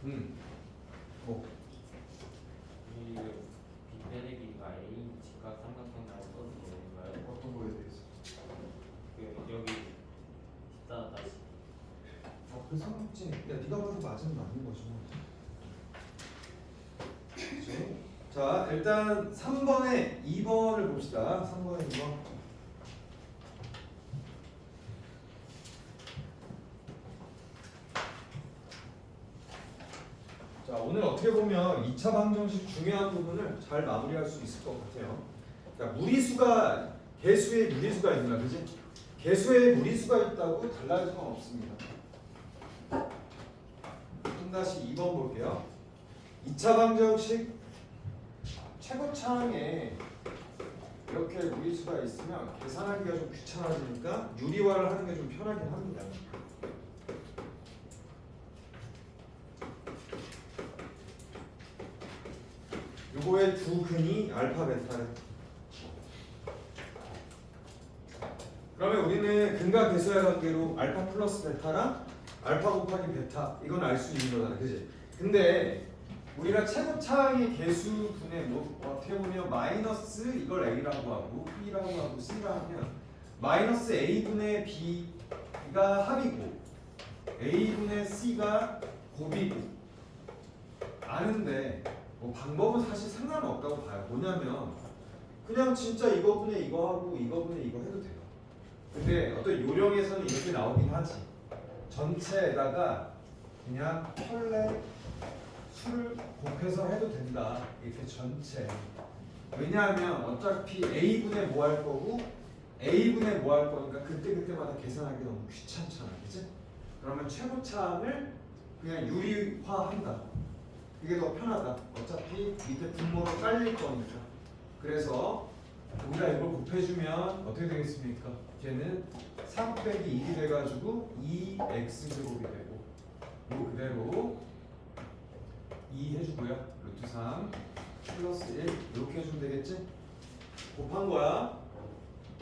뭐 이 빗대의 길이가 A 직각 삼각형 나올 써도 되는가요? 어떤 거에 대해서? 여기 14 다시 그 삼각지. 야, 네가 봐도 맞으면 맞는 거죠. 그렇죠? 자, 일단 3번에 2번을 봅시다. 3번에 2번. 자, 오늘 어떻게 보면 2차 방정식 중요한 부분을 잘 마무리할 수 있을 것 같아요. 자, 무리수가 개수에 무리수가 있나, 그지? 개수에 무리수가 있다고 달라질 건 없습니다. 3-2번 볼게요. 2차 방정식 최고차항에 이렇게 무리수가 있으면 계산하기가 좀 귀찮아지니까 유리화를 하는 게 좀 편하긴 합니다. 요거의 두 근이 알파 베타래. 그러면 우리는 근과 계수의 관계로 알파 플러스 베타랑 알파 곱하기 베타 이건 알 수 있는 거잖아, 그지? 근데 우리가 최고차항의 개수분의 뭐 어떻게 보면 마이너스 이걸 A라고 하고 B라고 하고 C라고 하면 마이너스 A분의 B가 합이고 A분의 C가 곱이고 아는데 뭐 방법은 사실 상관없다고 봐요. 뭐냐면 그냥 진짜 이거분의 이거 하고 이거분의 이거 해도 돼요. 근데 어떤 요령에서는 이렇게 나오긴 하지. 전체에다가 그냥 혈내 수를 곱해서 해도 된다. 이렇게 전체. 왜냐하면 어차피 A분의 뭐 할 거고 A분의 뭐 할 거니까 그때그때마다 계산하기 너무 귀찮잖아. 그치? 그러면 최고차항을 그냥 유리화한다. 그게 더 편하다. 어차피 밑에 분모로 깔릴 거니까. 그래서 우리가 이걸 곱해주면 어떻게 되겠습니까? 걔는 3 빼기 1이 돼가지고 2x제곱이 되고 이거 그대로 2 해주고요. 루트 3 플러스 1 이렇게 해주면 되겠지? 곱한 거야.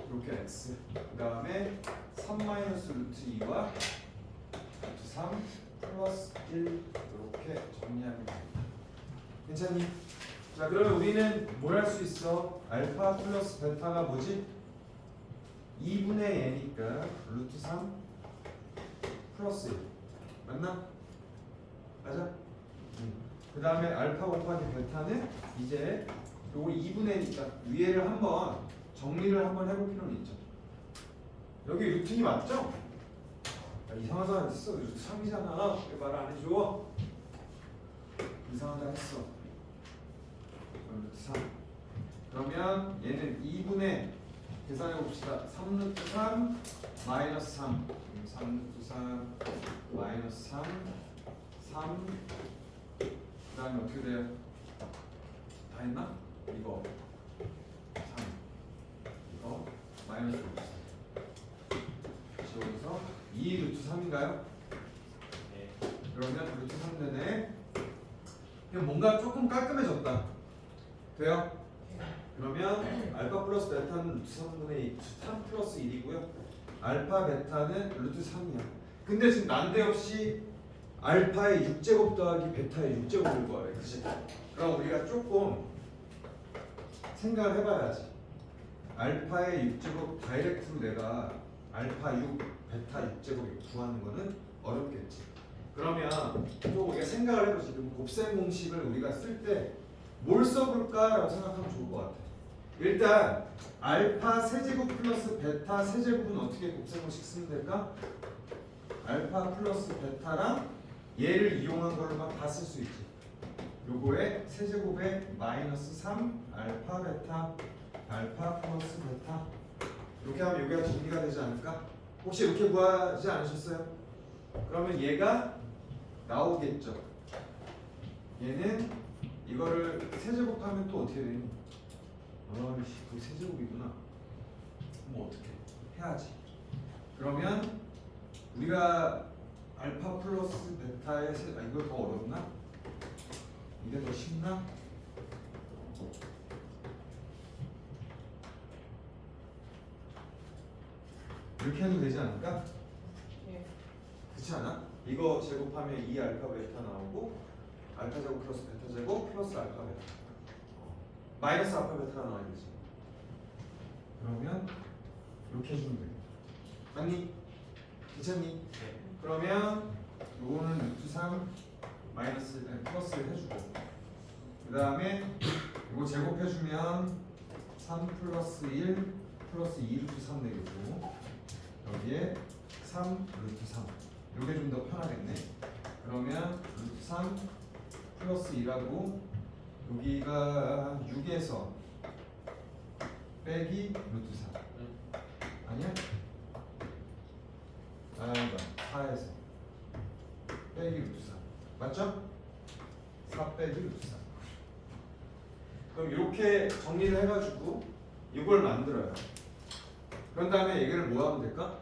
이렇게 x 그 다음에 3 마이너스 루트 2와 루트 3 플러스 1 이렇게 정리하면 됩니다. 괜찮니? 자, 그러면 우리는 뭘 할 수 있어? 알파 플러스 베타가 뭐지? 2분의 n이니까 루트 3 플러스 1 맞나? 맞아? 그 다음에 알파 곱하기 베타는 이제 요거 2분의 n이니까 위에를 한번 정리를 한번 해볼 필요는 있죠. 여기 루트 2 맞죠? 야, 이상하다 했어. 루트 3이잖아. 왜 말 안 해줘? 이상하다 했어. 루트 3. 그러면 얘는 2분의 계산해 봅시다. 3루트 3 마이너스 3 3루트 3 마이너스 3 3 그 다음에 어떻게 돼요? 다 했나? 이거 3 이거 마이너스 루트 3 지워서 2 루트 3인가요? 네. 그러면 루트 3 되네. 그냥 뭔가 조금 깔끔해졌다. 돼요? 그러면 알파 플러스 베타는 루트 3분의 2, 3 플러스 1이고요. 알파 베타는 루트 3이야. 근데 지금 난데없이 알파의 6제곱 더하기 베타의 6제곱을 구하래. 그치? 그럼 우리가 조금 생각을 해봐야지. 알파의 6제곱 다이렉트로 내가 알파 6, 베타 6제곱 구하는 거는 어렵겠지. 그러면 또 우리가 생각을 해보지. 그럼 곱셈 공식을 우리가 쓸 때 뭘 써볼까라고 생각하면 좋을 것 같아. 일단 알파 세제곱 플러스 베타 세제곱은 어떻게 곱셈 공식 쓰면 될까? 알파 플러스 베타랑 얘를 이용한 걸로만 다 쓸 수 있지. 요거에 세제곱에 마이너스 3 알파 베타 알파 플러스 베타 이렇게 하면 여기가 정리가 되지 않을까? 혹시 이렇게 구하지 않으셨어요? 그러면 얘가 나오겠죠. 얘는 이거를 세제곱하면 또 어떻게 되니? 아이씨, 그 세제곱이구나. 뭐 어떻게 해야지. 그러면 우리가 알파 플러스 베타의 이거 더 어렵나? 이게 더 쉽나? 이렇게 해도 되지 않을까? 예. 그렇지 않아? 이거 제곱하면 2 알파 베타 나오고 알파 제곱 플러스 베타 제곱 플러스 알파 베타 마이너스 알파 베타가 나와야 되지. 그러면 이렇게 해주면 돼. 맞니? 괜찮니? 네. 그러면 요거는 루트 3 마이너스 플러스를 해주고 그 다음에 이거 제곱해주면 3 플러스 1 플러스 2 루트 3 되겠고 여기에 3 루트 3 요게 좀 더 편하겠네. 그러면 루트 3 플러스 2라고 여기가 6에서 빼기 루트 3 아니야? 아니다 4에서 빼기 루트 3 맞죠? 4 빼기 루트 3 그럼 이렇게 정리를 해가지고 이걸 만들어요. 그런 다음에 얘기를 뭐 하면 될까?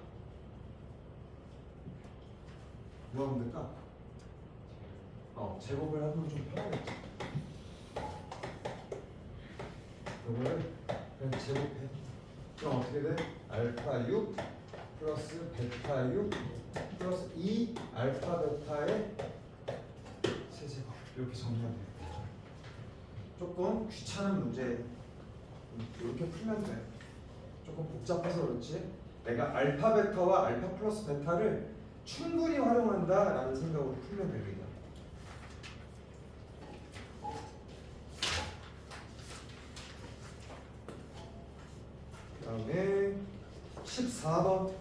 뭐 하면 될까? 제곱을 하면 좀 편하겠지. 이거를 그냥 제곱해. 그럼 어떻게 돼? 알파 6 플러스 베타 6 플러스 2 알파 베타의 세제곱 이렇게 정리하면 돼. 조금 귀찮은 문제 이렇게 풀면 돼. 조금 복잡해서 그렇지 내가 알파 베타와 알파 플러스 베타를 충분히 활용한다라는 생각으로 풀면 됩니다. 그 다음에 14번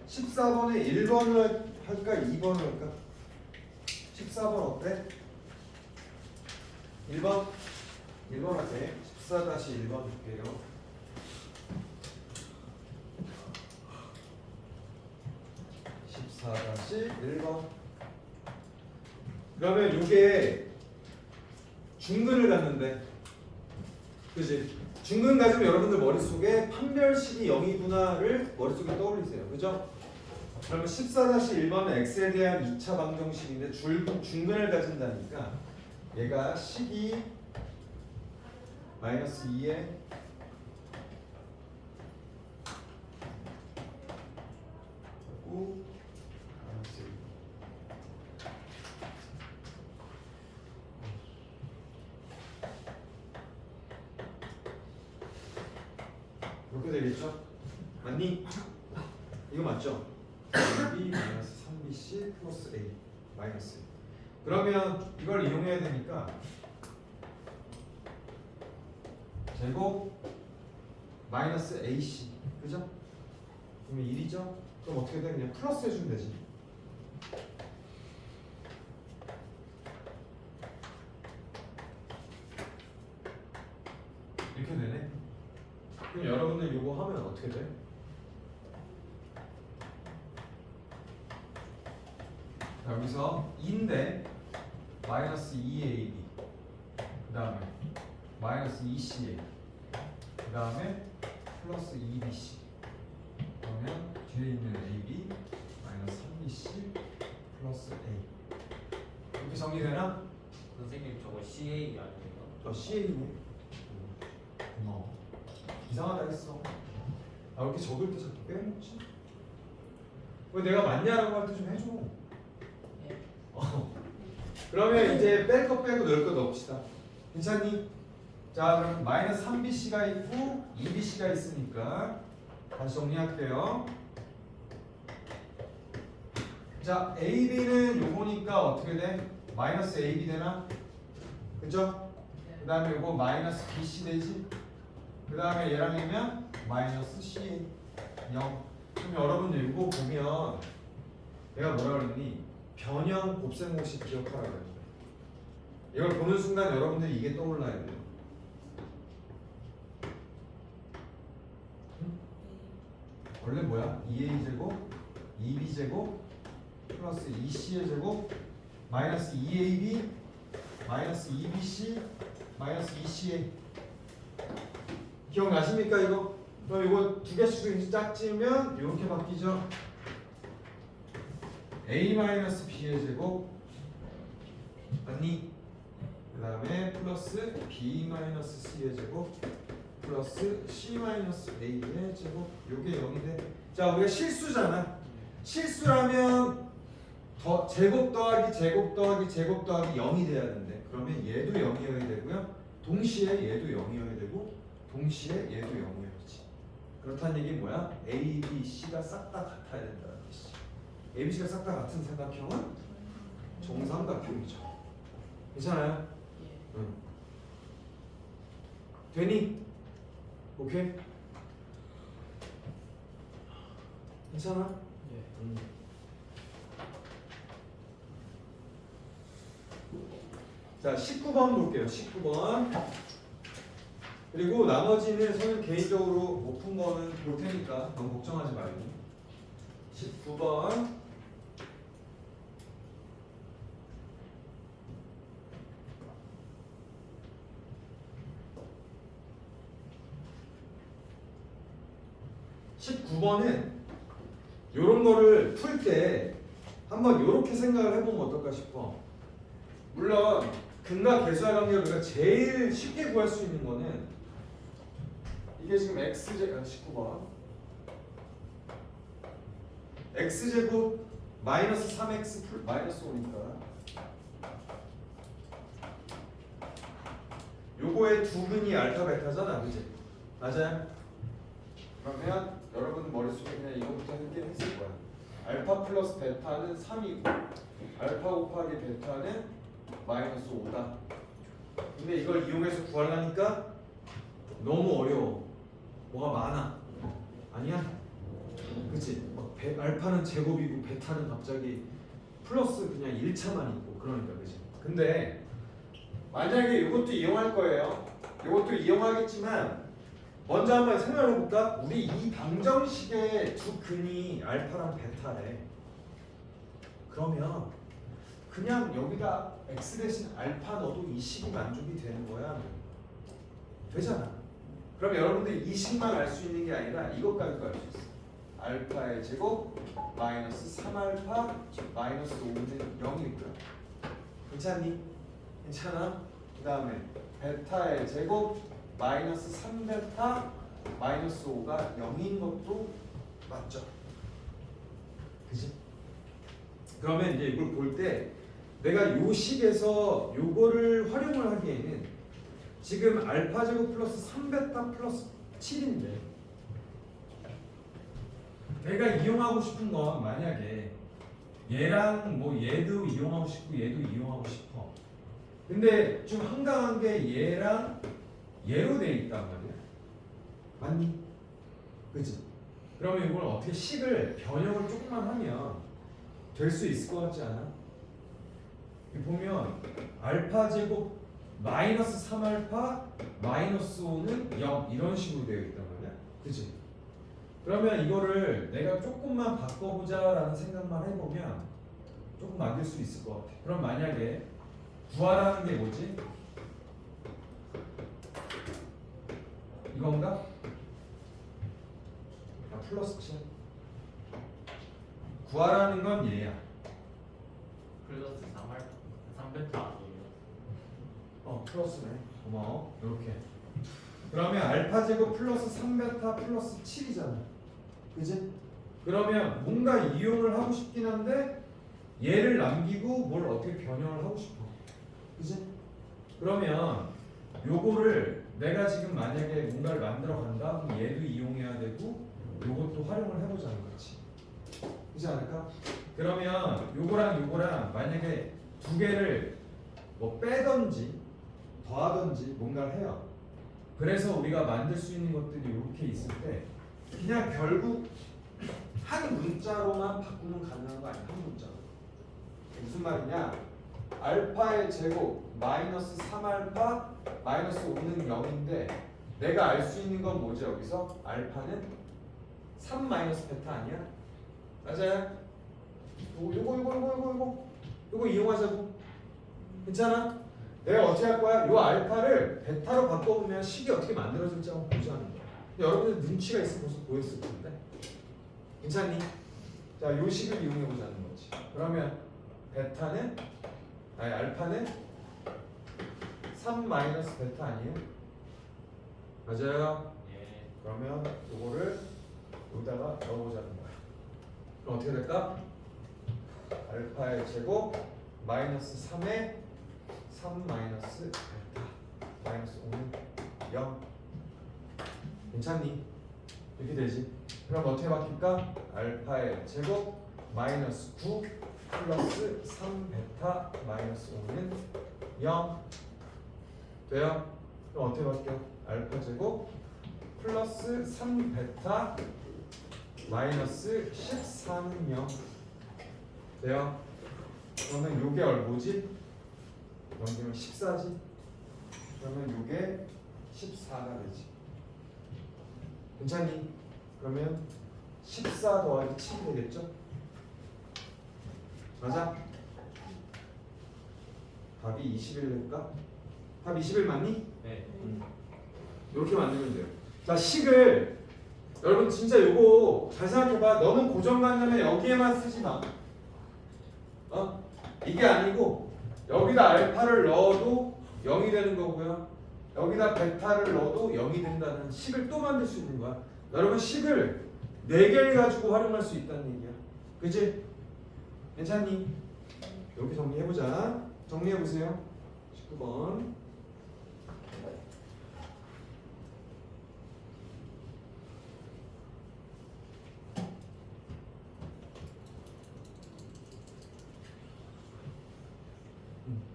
14번에 1번을 할까 2번을 할까? 14번 어때? 1번? 1번 할게. 14-1번 볼게요. 다시 1번. 그러면 이게 중근을 갖는데, 그지? 중근 가지면 여러분들 머릿속에 판별식이 0이구나를 머릿속에 떠올리세요. 그죠? 그러면 14-1번은 x에 대한 2차 방정식인데 중근을 가진다니까 얘가 식이 마이너스 2에 이렇게 되겠죠? 맞니? 이거 맞죠? b 마이너스 3bc 플러스 a 마이너스. 그러면 이걸 이용해야 되니까 제곱 마이너스 ac 그죠? 그러면 1이죠? 그럼 어떻게 돼? 그냥 플러스 해주면 되지. 이렇게 되네. 그럼 여러분들 이거 하면 어떻게 돼? 여기서 2인데 마이너스 2ab 그 다음에 마이너스 2ca 그 다음에 플러스 2bc 그러면 뒤에 있는 ab 마이너스 3bc 플러스 a 이렇게 정리되나? 선생님 저거 CA 아니에요? 저 ca네. 고마워. 이상하다 했어. 아, 왜 이렇게 적을 때 자꾸 빼먹지? 왜 내가 맞냐라고 할 때 좀 해줘. 그러면 이제 뺄 거 빼고 넣을 거 넣읍시다. 괜찮니? 자, 그럼 마이너스 3bc가 있고 2bc가 있으니까 다시 정리할게요. 자, ab는 요거니까 어떻게 돼? 마이너스 ab 되나? 그죠? 그 다음에 요거 마이너스 bc 되지? 그 다음에 얘랑 하면 마이너스 c 0. 그럼 여러분들 이거 보면 내가 뭐라 그랬니? 변형 곱셈공식 기억하라고 했는데 이걸 보는 순간 여러분들이 이게 떠올라야 돼요. 응? 원래 뭐야? 2a 제곱 2b 제곱 플러스 2c의 제곱 마이너스 2ab 마이너스 2bc 마이너스 2ca 기억나십니까 이거? 그럼 이거 두 개씩 짝지으면 이렇게 바뀌죠. a-b의 제곱 맞니? 그 다음에 플러스 b-c의 제곱 플러스 c-a의 제곱 요게 0이 돼. 자, 우리가 실수잖아. 실수라면 더 제곱 더하기 제곱 더하기 제곱 더하기 0이 돼야 되는데 그러면 얘도 0이어야 되고요. 동시에 얘도 0이어야 되고 동시에 얘도 0이어야지. 그렇다는 얘기 뭐야? A, B, C가 싹 다 같아야 된다는 뜻이. A, B, C가 싹 다 같은 삼각형은 정삼각형이죠. 괜찮아요? 응. 되니? 오케이? 괜찮아? 예. 자, 19번 볼게요. 19번. 그리고 나머지는 선생님 개인적으로 못 푼 거는 볼 테니까 너무 걱정하지 말고. 19번. 요런 거를 풀 때 한번 요렇게 생각을 해보면 어떨까 싶어. 물론 근과 계수와 관계를 우리가 제일 쉽게 구할 수 있는 거는 이게 지금 x제곱 19번 x제곱 마이너스 3x 마이너스 5니까 요거의 두 근이 알파 베타잖아, 그지? 맞아요? 그러면 여러분 머릿속에 그냥 이거부터 했을 거야. 알파 플러스 베타는 3이고 알파 곱하기 베타는 마이너스 5다. 근데 이걸 이용해서 구하려니까 너무 어려워. 뭐가 많아. 아니야? 그치? 막 알파는 제곱이고 베타는 갑자기 플러스 그냥 1차만 있고 그러니까 그치? 근데 만약에 이것도 이용할 거예요. 이것도 이용하겠지만 먼저 한번 생각해 볼까? 우리 이 방정식의 두 근이 알파랑 베타래. 그러면 그냥 여기다 x 대신 알파 넣어도 이 식이 만족이 되는 거야? 되잖아. 그럼 여러분들 이 식만 알 수 있는 게 아니라 이것까지도 알 수 있어. 알파의 제곱 마이너스 3알파 마이너스 5는 0이고요. 괜찮니? 괜찮아? 그 다음에 베타의 제곱 마이너스 3베타 마이너스 5가 0인 것도 맞죠? 그지? 그러면 이제 이걸 볼 때 내가 요 식에서 요거를 활용을 하기에는 지금 알파 제곱 플러스 3베타 플러스 7인데 내가 이용하고 싶은 건 만약에 얘랑 뭐 얘도 이용하고 싶고 얘도 이용하고 싶어. 근데 좀 황당한 게 얘랑 얘로 돼 있단 말이야. 맞니? 그치? 그러면 이걸 어떻게 식을 변형을 조금만 하면 될 수 있을 것 같지 않아? 여기 보면 알파 제곱 마이너스 3알파 마이너스 5는 0 이런 식으로 되어 있단 말이야. 그치? 그러면 이거를 내가 조금만 바꿔보자라는 생각만 해보면 조금 만들 수 있을 것 같아. 그럼 만약에 구하라는 게 뭐지? 이건가? 아, 플러스 7. 구하라는 건 얘야. 플러스 3알 3베타 아니에요? 플러스네. 고마워. 이렇게. 그러면 알파 제곱 플러스 3베타 플러스 7이잖아. 그지? 그러면 뭔가 이용을 하고 싶긴 한데 얘를 남기고 뭘 어떻게 변형을 하고 싶어. 그지? 그러면 요거를 내가 지금 만약에 뭔가를 만들어 간다? 그럼 얘도 이용해야 되고 요것도 활용을 해보자는 거지. 그렇지 않을까? 그러면 요거랑 만약에 두 개를 뭐 빼던지 더하던지 뭔가를 해요. 그래서 우리가 만들 수 있는 것들이 이렇게 있을 때 그냥 결국 한 문자로만 바꾸면 가능한 거 아니야? 한 문자로. 무슨 말이냐? 알파의 제곱 마이너스 3알파 마이너스 5는 0인데 내가 알 수 있는 건 뭐지 여기서? 알파는 3 마이너스 베타 아니야? 맞아요? 요거 이용하자고. 괜찮아? 내가 어떻게 할 거야? 요 알파를 베타로 바꿔보면 식이 어떻게 만들어질지 한번 보자는 거야. 여러분들 눈치가 있으면 벌써 보였을 텐데. 괜찮니? 자, 요 식을 이용해 보자는 거지. 그러면 알파는 3 마이너스 베타 아니에요? 맞아요? 예. 그러면 요거를 여기다가 넣어보자는 거야. 그럼 어떻게 될까? 알파의 제곱 마이너스 3에 3 마이너스 알파 마이너스 5는 0. 괜찮니? 이렇게 되지. 그럼 어떻게 바뀔까? 알파의 제곱 마이너스 9 플러스 3 베타 마이너스 5는 0. 돼요? 그럼 어떻게 바뀌어? 알파 제곱 플러스 3 베타 마이너스 14는 0. 돼요? 그러면 요게 뭐지? 넘기면 14지? 그러면 요게 14가 되지. 괜찮니? 그러면 14 더하기 7이 되겠죠? 맞아? 답이 21 될까? 답 21 맞니? 네. 이렇게 만들면 돼요. 자, 식을 여러분 진짜 요거 잘 생각해봐. 너는 고정관념에 여기에만 쓰지 마. 이게 아니고 여기다 알파를 넣어도 0이 되는 거고요. 여기다 베타를 넣어도 0이 된다는 식을 또 만들 수 있는 거야. 여러분 식을 4개를 가지고 활용할 수 있다는 얘기야. 그치? 괜찮니? 여기 정리해보자. 정리해보세요. 19번.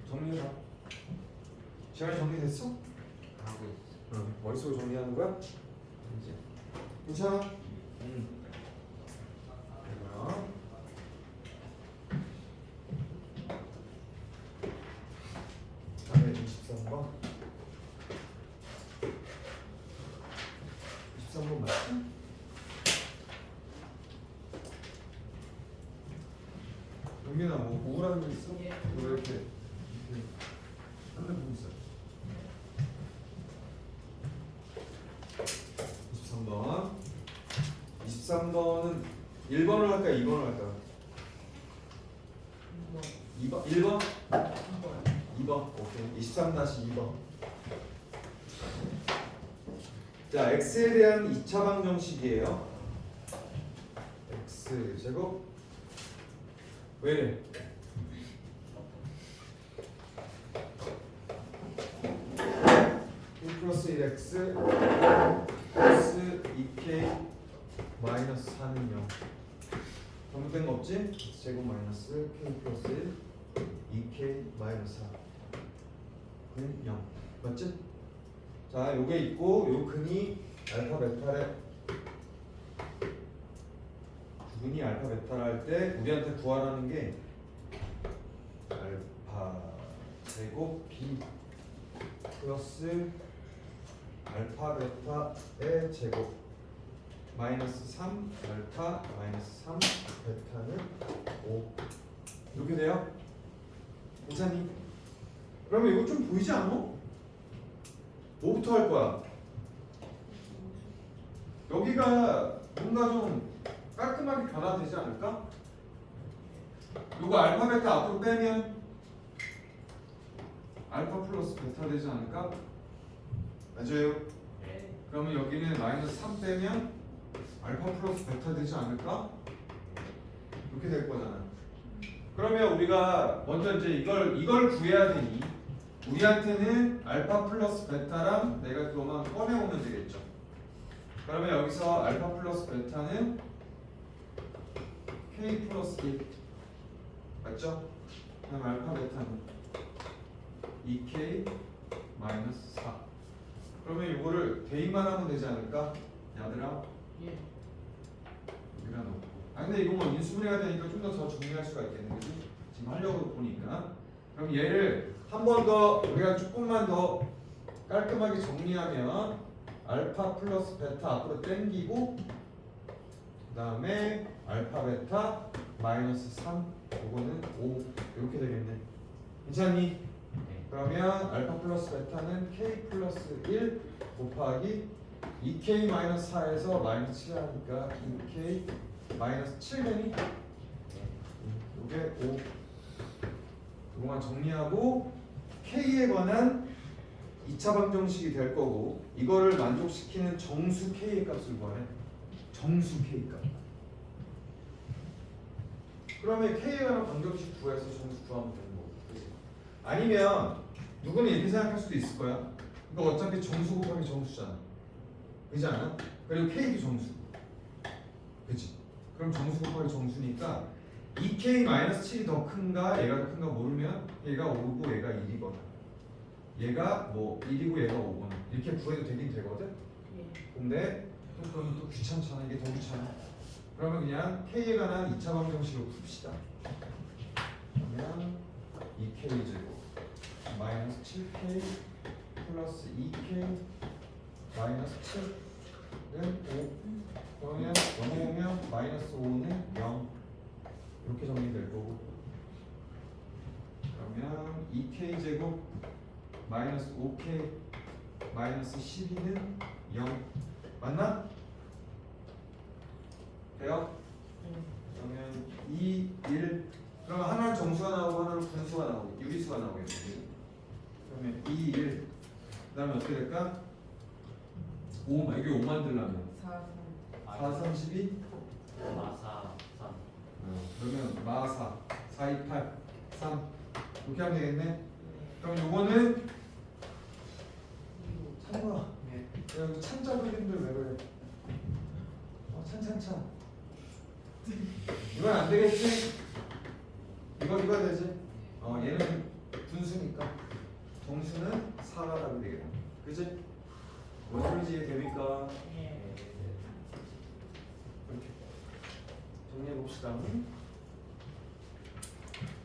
정리해봐. 시간이 정리됐어? 하고 있어. 머릿속으로 정리하는 거야? 이제 괜찮아? 그러면 다음에 23번 23번 맞지? 용민아 뭐 우울한 거 있어? 예. 왜 이렇게 한대 보고 있어? 23번 23번은 1번을 할까 2번을 할까? 2번? 1번? 2번 오케이 23-2번 자 x에 대한 2차 방정식이에요 x 제곱 왜 이래? 플러스 1x 플러스 2k 마이너스 4는 0 잘못된 거 없지? x 제곱 마이너스 k 플러스 1 2k 마이너스 4는 0 맞지? 자 요게 있고 요 근이 알파 베타래 근이 알파 베타를 할 때 우리한테 구하라는 게 알파 제곱 b 플러스 알파 베타의 제곱 마이너스 3 알파 마이너스 3 베타는 5 이렇게 돼요? 괜찮니? 그러면 이거 좀 보이지 않아? 뭐부터 할 거야? 여기가 뭔가 좀 깔끔하게 변화되지 않을까? 이거 알파 베타 앞으로 빼면 알파 플러스 베타 되지 않을까? 맞아요? 네. 그러면 여기는 마이너스 3 빼면 알파 플러스 베타 되지 않을까? 이렇게 될 거잖아. 그러면 우리가 먼저 이제 이걸 구해야 되니 우리한테는 알파 플러스 베타랑 내가 그거만 꺼내오면 되겠죠. 그러면 여기서 알파 플러스 베타는 k 플러스 1 맞죠? 그럼 알파 베타는 2k 마이너스 4 그러면 이거를 대입만 하면 되지 않을까? 얘들아 예. 여기다 놓고 근데 이거 뭐 인수분해가 되니까 좀 더 정리할 수가 있겠네 그치? 지금 하려고 보니까 그럼 얘를 한 번 더 우리가 조금만 더 깔끔하게 정리하면 알파 플러스 베타 앞으로 당기고 그 다음에 알파 베타 마이너스 3 이거는 5 이렇게 되겠네 괜찮니? 네. 그러면 알파 플러스 베타는 k 플러스 1 곱하기 2k 마이너스 4에서 마이너스 7 하니까 2k 마이너스 7 되니? 이게 5 이거만 정리하고 k에 관한 2차 방정식이 될 거고 이거를 만족시키는 정수 k의 값을 구하래 정수 k 값 그러면 K에 관한 방정식 구해서 정수 구하면 되는 거고. 그치? 아니면 누구는 이렇게 생각할 수도 있을 거야. 이거 어차피 정수 곱하기 정수잖아. 그렇지 않아? 그리고 K도 정수. 그치? 그럼 정수 곱하기 정수니까 2K-7이 더 큰가 얘가 더 큰가 모르면 얘가 5고 얘가 1이거나 얘가 뭐 1이고 얘가 5거나 이렇게 구해도 되긴 되거든? 근데 또 그러면 또 귀찮잖아. 이게 더 귀찮아. 그러면 그냥 K에 관한 2차 방정식으로 풉시다. 그러면 2K 제곱 마이너스 7K 플러스 2K 마이너스 7은 5 그러면 넘어오면 마이너스 5는 0 이렇게 정리될 거고 그러면 2K 제곱 마이너스 5K 마이너스 12는 0 맞나? 돼요? 그러면 2, 1 그러면 하나는 정수가 나오고 하나는 분수가 나오고 유리수가 나오겠지. 그러면 2, 1 그 다음에 어떻게 될까? 5 여기 5 만들려면 4, 32 마사 3 그러면 마4 4, 2, 8 3 이렇게 하면 되겠네. 그럼 요거는 찬우아 야 이거 찬자 그림들 왜 그래? 찬찬찬 이건 안 되겠지? 이거 되지? 얘는 분수니까 정수는 4가 답이 되겠다. 그치? 뭔 소리지 이해됩니까? 이렇게 정리해봅시다.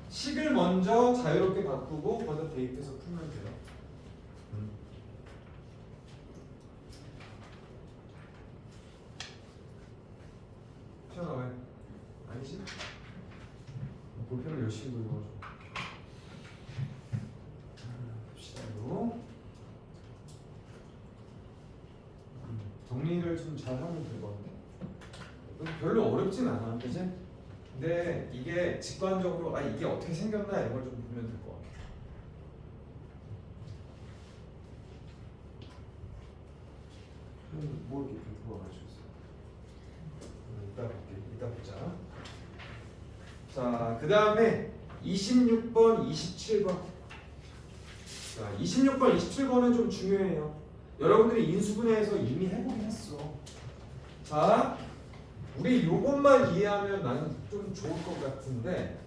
식을 먼저 자유롭게 바꾸고 거기다 대입해서 풀면 돼요. 시원아 왜? 아니지? 볼펜을 열심히 돌려가지고 봅시다. 이거 정리를 좀 잘 하면 될 것 같네. 별로 어렵진 않아, 그치? 근데 이게 직관적으로 이게 어떻게 생겼나 이런 걸 좀 보면 될 것 같아. 뭐 이렇게 불표가 가지고 있어. 이따 볼게. 이따 보자. 자, 그 다음에 26번, 27번. 자, 26번, 27번은 좀 중요해요. 여러분들이 인수분해에서 이미 해보긴 했어. 자, 우리 요것만 이해하면 나는 좀 좋을 것 같은데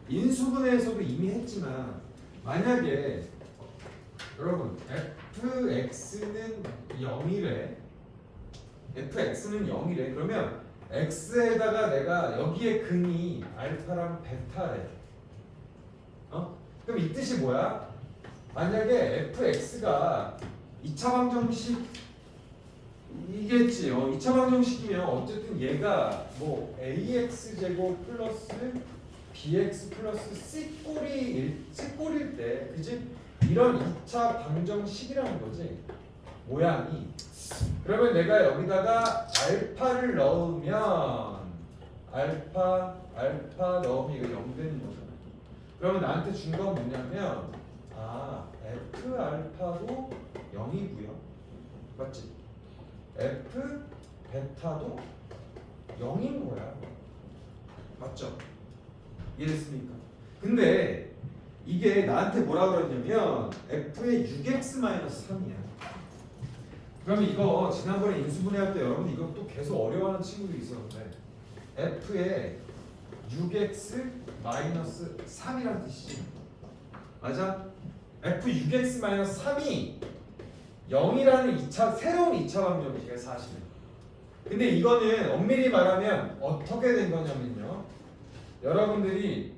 인수분해에서도 이미 했지만 만약에 여러분 fx는 0이래 fx는 0이래 그러면 x에다가 내가 여기에 근이 알파랑 베타래 그럼 이 뜻이 뭐야? 만약에 fx가 2차 방정식 이겠지. 2차 방정식이면 어쨌든 얘가 뭐 ax 제곱 플러스 bx 플러스 c꼴일 때 그지? 이런 2차 방정식이라는 거지. 모양이. 그러면 내가 여기다가 알파를 넣으면 알파 넣으면 이거 0 되는 거잖아. 그러면 나한테 준 건 뭐냐면 f 알파도 0이고요. 맞지? f 베타도 0인 거야. 맞죠? 이해됐습니까? 근데 이게 나한테 뭐라 그랬냐면 f의 6x-3이야. 그러면 이거 지난번에 인수분해할 때 여러분 이거 또 계속 어려워하는 친구들이 있었는데 f의 6x-3이란 뜻이지. 맞아? f 6x-3이 0이라는 새로운 2차 방정식이야 사실은. 근데 이거는 엄밀히 말하면 어떻게 된 거냐면요. 여러분들이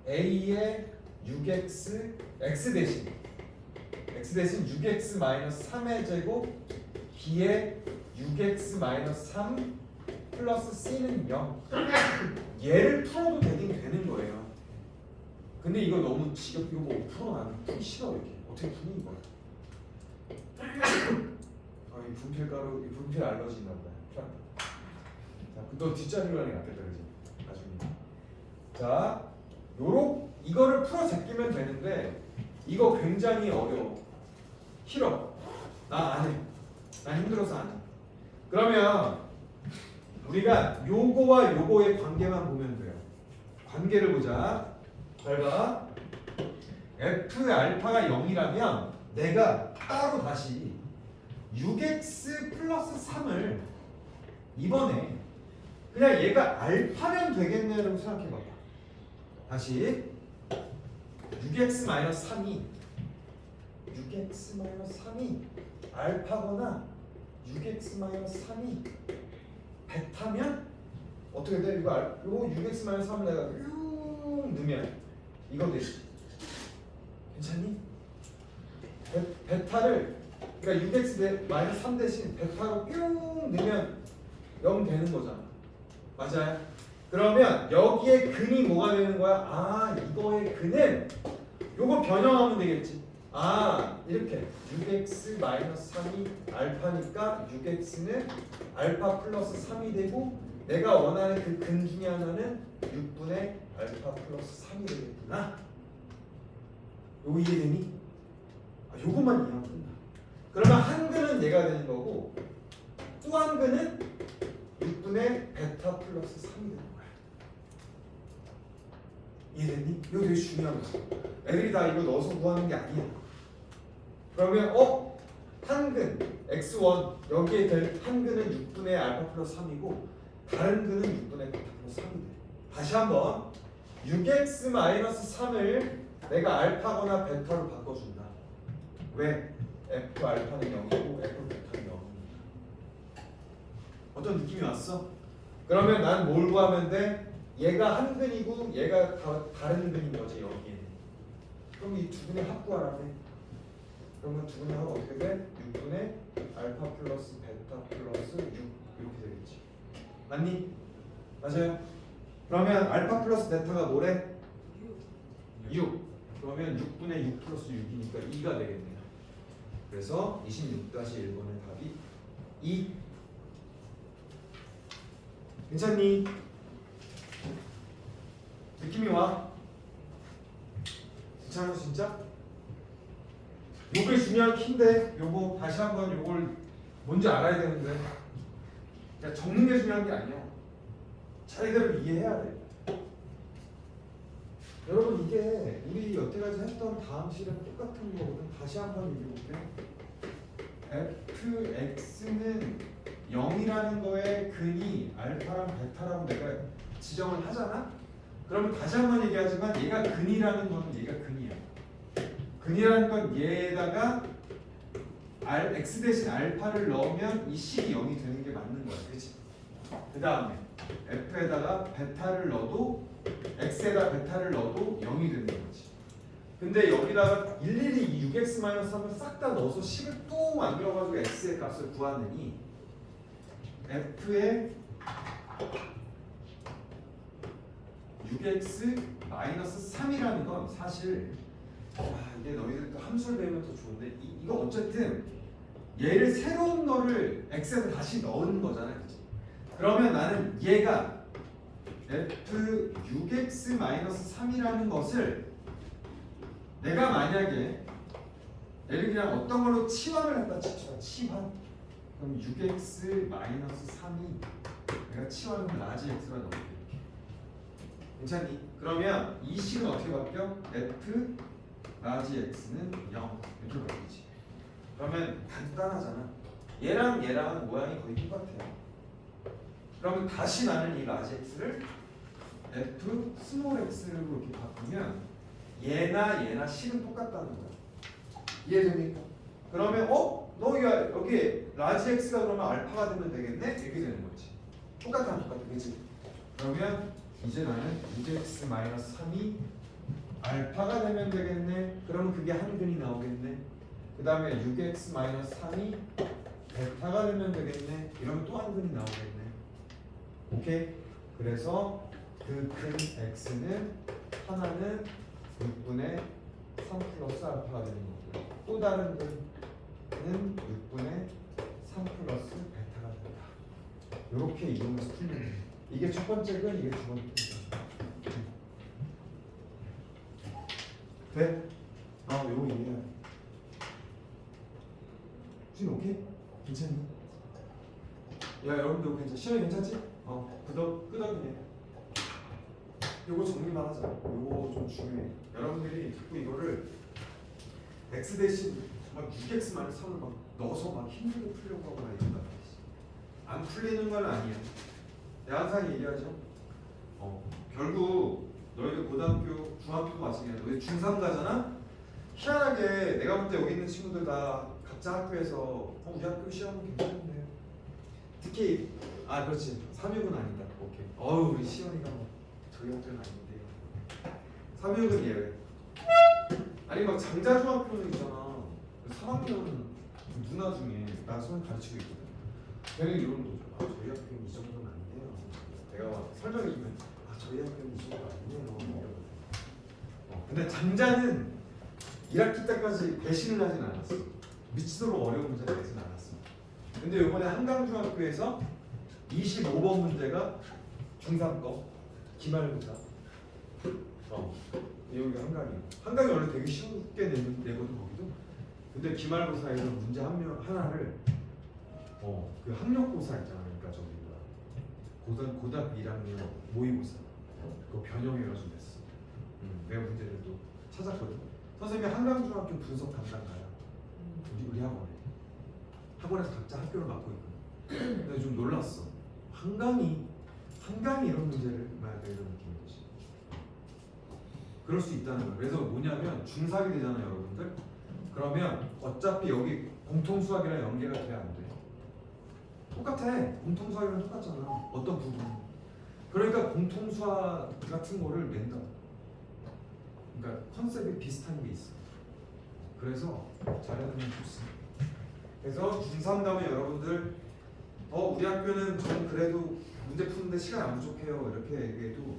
a의 6x x 대신 6x-3의 제곱 b의 6x-3 플러스 c는 0 얘를 풀어도 되긴 되는 거예요. 근데 이거 너무 지겹. 이거 뭐 풀어 나는 풀기 싫어. 이렇게 어떻게 푸니 이거. 이 분필가루, 이 분필 알러지인가 보다. 자, 너 뒷자리로 하는 게 낫겠다, 그지? 나중에. 자, 이거를 풀어 제끼면 되는데 이거 굉장히 어려워. 싫어. 나 안 해. 난 힘들어서 안 해. 그러면 우리가 요거와 요거의 관계만 보면 돼요. 관계를 보자. 잘 봐. f 알파가 0이라면 내가 따로 다시 6x 플러스 3을 이번에 그냥 얘가 알파면 되겠네라고 생각해봐. 다시 6x 마이너스 3이 알파거나 6x 마이너스 3이 베타면 어떻게 돼? 이거 6x 마이너스 3을 내가 쭉 넣으면 이거 되지. 괜찮니? 베타를 그러니까 6x 마이너스 3 대신 베타로 뿅 넣으면 0 되는 거잖아. 맞아요? 그러면 여기에 근이 뭐가 되는 거야? 아, 이거의 근은 요거 변형하면 되겠지. 아, 이렇게 6x 마이너스 3이 알파니까 6x는 알파 플러스 3이 되고 내가 원하는 그 근 중에 하나는 6분의 알파 플러스 3이 되겠구나. 요거 이해되니? 아, 요것만 이해하면 끝나. 그러면 한 근은 얘가 되는 거고 또 한 근은 6분의 베타 플러스 3이 되는 거야. 이해됐니? 이거 되게 중요한 거야. 애들이 다 이거 넣어서 구하는 게 아니야. 그러면 한 근 x1 여기에 될 한 근은 6분의 알파 플러스 3이고 다른 근은 6분의 베타 플러스 3이 돼. 다시 한번 6x 마이너스 3을 내가 알파거나 베타로 바꿔준다. 왜? f 알파는 0이고 f 베타는 0이니까. 어떤 느낌이 왔어? 그러면 난 뭘 구하면 돼? 얘가 한 근이고 얘가 다른 근인 거지 여기에. 그럼 이 두 근의 합 구하라 돼. 그러면 두 근의 합 어떻게 돼? 6분의 알파 플러스 베타 플러스 6 이렇게 되겠지. 맞니? 맞아요. 그러면 알파 플러스 베타가 뭐래? 6. 그러면 6분의 6 플러스 6이니까 2가 되겠네요. 그래서 26-1번의 답이 2. 괜찮니? 느낌이 와? 괜찮아 진짜? 요게 중요한 키인데 요거 다시 한번 요걸 뭔지 알아야 되는데 그냥 적는 게 중요한 게 아니야. 자기대로 이해해야 돼. 여러분 이게 우리 여태까지 했던 다음 시랑 똑같은 거거든. 다시 한번 얘기해볼게. fx는 0이라는 거에 근이 알파랑 베타라고 내가 지정을 하잖아? 그러면 다시 한번 얘기하지만 얘가 근이라는 거는 얘가 근이야. 근이라는 건 얘에다가 x 대신 알파를 넣으면 이 식이 0이 되는 게 맞는 거야. 그치? 그 다음에 f에다가 베타를 넣어도 x에다 베타를 넣어도 0이 되는 거지. 근데 여기다가 일일이 6x-3을 싹 다 넣어서 식을 또 만들어가지고 x의 값을 구하느니 f의 6x-3이라는 건 사실 이게 너희들 또 함수를 배우면 더 좋은데 이거 어쨌든 얘를 새로운 거를 x에서 다시 넣은 거잖아요. 그치? 그러면 나는 얘가 f 6x-3이라는 것을 내가 만약에 얘를 그냥 어떤 걸로 치환을 했다 칩시다. 치환. 그럼 6x-3이 내가 치환을 라지 x가 넣을게. 괜찮니? 그러면 이 식은 어떻게 바뀌어? f 라지 x는 0 이렇게 바뀌지. 그러면 간단하잖아. 얘랑 얘랑 모양이 거의 똑같아요. 그러면 다시 나는 이 라지 x를 f 스몰 x로 이렇게 바꾸면 얘나 식은 똑같다는 거야. 이해됩니까? 그러면 너가 여기 라지 x가 그러면 알파가 되면 되겠네? 이렇게 되는 거지. 똑같아 그치? 그러면 이제 나는 6x-3이 알파가 되면 되겠네. 그러면 그게 한 근이 나오겠네. 그 다음에 6x-3이 베타가 되면 되겠네. 이러면 또 한 근이 나오겠네. 오케이? 그래서 그 근 x는 하나는 6분의 3 플러스 알파가 되는 거고요. 또 다른 근은 6분의 3 플러스 베타가 된다. 이렇게 이용해서 풀면 돼요. 이게 첫 번째 근, 이게 두 번째 근. 돼? 요거 이해해. 지금 오케이? 괜찮니? 야, 여러분들 괜찮? 시험이 괜찮지? 끄덕이네. 요거 정리만 하자. 요거 좀 중요해. 여러분들이 자꾸 이거를 x 대신 막 6x 마이너스 3을 막 넣어서 막 힘들게 풀려고 하고 막 이런단 말이지. 안 풀리는 건 아니야. 내가 항상 얘기하죠. 결국 너희들 고등학교, 중학교도 마찬가지야. 너희 중3 가잖아? 희한하게 내가 볼 때 여기 있는 친구들 다 각자 학교에서 우리 학교 시험은 괜찮은데요. 특히 그렇지. 3육은 아니다. 오케이. 우리 시연이가 뭐 저희 학교는 아닌데요. 3육은 예외. 아니 막 장자중학교는 있잖아. 3학년 누나 중에 나 수능 가르치고 있거든. 걔는 이런 거죠. 저희 학교는 이 정도는 아닌데요. 내가 막 설명해주면 저희 학교는 이 정도 아니네요. 근데 장자는 1학기 때까지 배신을 하진 않았어. 미치도록 어려운 문제를 내진 않았어. 근데 이번에 한강중학교에서 25번 문제가 중3 거 기말고사. 여기 한강이 원래 되게 쉽게 내거든 거기도. 근데 기말고사에서 문제 하나를 그 학력고사 있잖아. 그러니까 저기 고등학교 1학년 모의고사 그거 변형해가지고 냈어. 내가 문제를 또 찾았거든. 선생님이 한강중학교 분석 담당가야. 우리 학원에서 각자 학교를 맡고 있거든. 근데 좀 놀랐어. 한강이 이런 문제를 봐야 돼 이런 느낌인 거지. 그럴 수 있다는 거야. 그래서 뭐냐면 중4이 되잖아요, 여러분들. 그러면 어차피 여기 공통수학이랑 연계가 돼 안 돼? 똑같아. 공통수학이랑 똑같잖아. 어떤 부분. 그러니까 공통수학 같은 거를 낸다. 그러니까 컨셉이 비슷한 게 있어. 그래서 잘해두면 좋습니다. 그래서 중3 가면 여러분들 우리 학교는 전 그래도 문제 푸는데 시간 안 부족해요 이렇게 얘기해도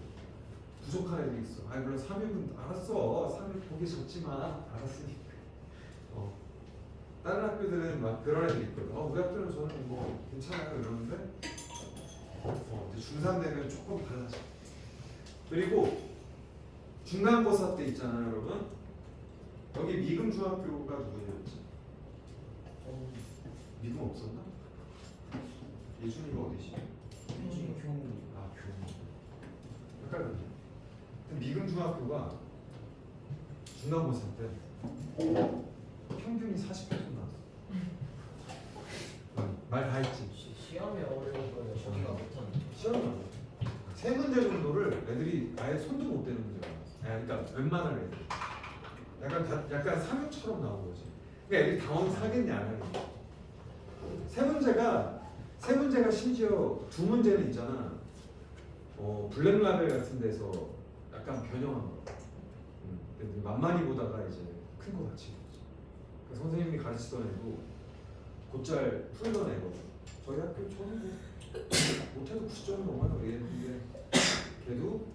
부족한 애들이 있어. 물론 3육은 알았어. 3육 보기 좋지만 알았으니까. 다른 학교들은 막 그런 애들이 있거든. 우리 학교는 저는 뭐 괜찮아요 이러는데 이제 중3 되면 조금 달라져. 그리고 중간고사 때 있잖아요 여러분. 여기 미금 중학교가 누구였지? 미금 없었나? 예준이가 어디지? 교훈. 헷갈렸네. 미금 중학교가 중간고사 때 평균이 40% 나왔어. 말 다 했지. 시험이 어려운 거예요. 저희가 못하는. 시험이 어려워. 세 문제 정도를 애들이 아예 손도 못 대는 문제가 나왔어. 그러니까 웬만한 애들. 약간 3육처럼 나온 거지. 그러니까 애들이 당황 사겠냐 안 하겠냐. 세 문제가 심지어 두 문제는 있잖아. 블랙라벨 같은 데서 약간 변형한 거. 만만히 보다가 이제 큰 거 같이. 그 선생님이 가르치던 애도 곧잘 풀던 애거든. 저희 학교 저는 뭐 못해도 90점은 넘어요. 얘는데 걔도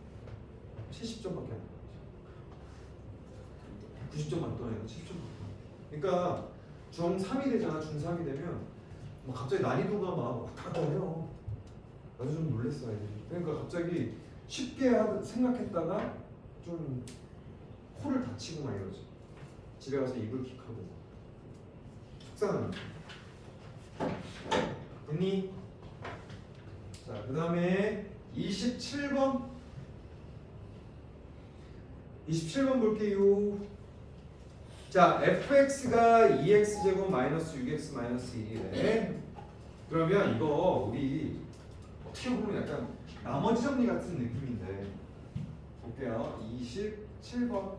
70점밖에 안 나왔지. 90점 맞던 애가 70점 맞던. 그러니까 중3이 되잖아. 중3이 되면 뭐 갑자기 난이도가 막 왔다 갔다 해요. 나도 좀 놀랬어 애들이. 그러니까 갑자기 쉽게 생각했다가 좀 코를 다치고 막 이러지. 집에 가서 이불 킥하고 속상한. 됐니? 자, 그 다음에 27번 볼게요. 자, fx가 2x제곱 마이너스 6x 마이너스 1이래. 그러면 이거 우리 어떻게 보면 약간 나머지 정리 같은 느낌인데 볼게요. 27번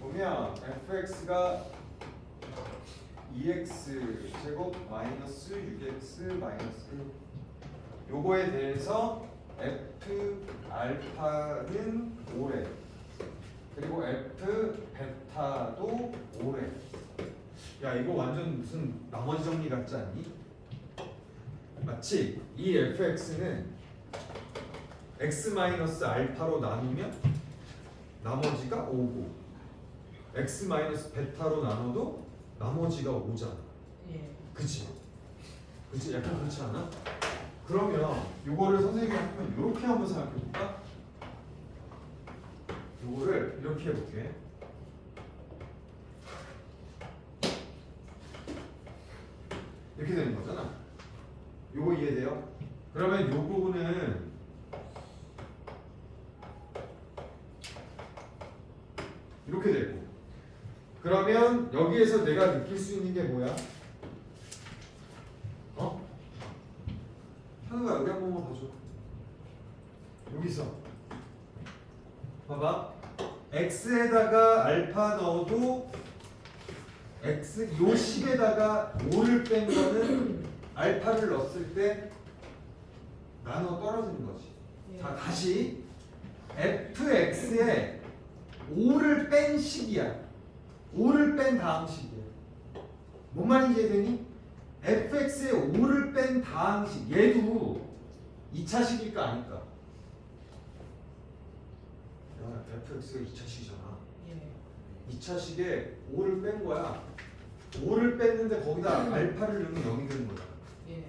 보면 fx가 2x 제곱 마이너스 6x 마이너스 1 요거에 대해서 f 알파는 5래. 그리고 f 베타도 5래. 야 이거 완전 무슨 나머지 정리 같지 않니? 맞지? 이 fx는 x 마이너스 알파로 나누면 나머지가 5고 x 마이너스 베타로 나눠도 나머지가 5잖아. 예. 그치? 약간 그렇지 않아? 그러면 요거를 선생님이 하면 이렇게 한번 생각해볼까? 요거를 이렇게 해볼게. 이렇게 되는 거잖아. 요거 이해돼요? 그러면 요 부분은 이렇게 되고. 그러면 여기에서 내가 느낄 수 있는 게 뭐야? 현우가 여기 한 번만 봐줘. 여기서 봐봐. x에다가 알파 넣어도 x 요 식에다가 5를 뺀 거는 알파를 넣었을 때 나눠 떨어지는 거지. 예. 자, 다시 fx에 5를 뺀 식이야. 5를 뺀 다음 식이야. 뭔 말인지 이해되니? fx에 5를 뺀 다음 식. 얘도 2차식일까 아닐까? 야, fx가 2차식이잖아. 예. 2차식에 5를 뺀 거야. 5를 뺐는데 거기다 알파를 넣으면 0이 되는 거잖아. 예.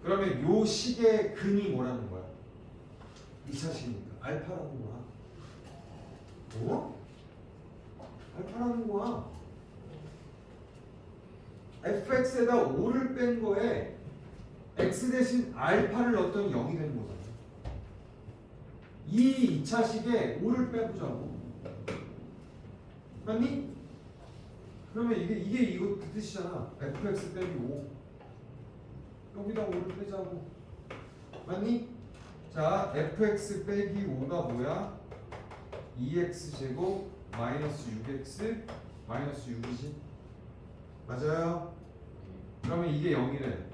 그러면 요 식의 근이 뭐라는 거야? 2차식이니까 알파라는 거야. 뭐? 알파라는 거야. fx에다 5를 뺀 거에 x 대신 알파를 넣었더니 0이 되는 거잖아. 이 2차식에 5를 빼보자고. 맞니? 그러면 이게 이거 그 뜻이잖아. fx 빼기 5. 여기다 5를 빼자고. 맞니? 자, fx 빼기 5가 뭐야? 2x 제곱 마이너스 6x 마이너스 6이지. 맞아요? 그러면 이게 0이래.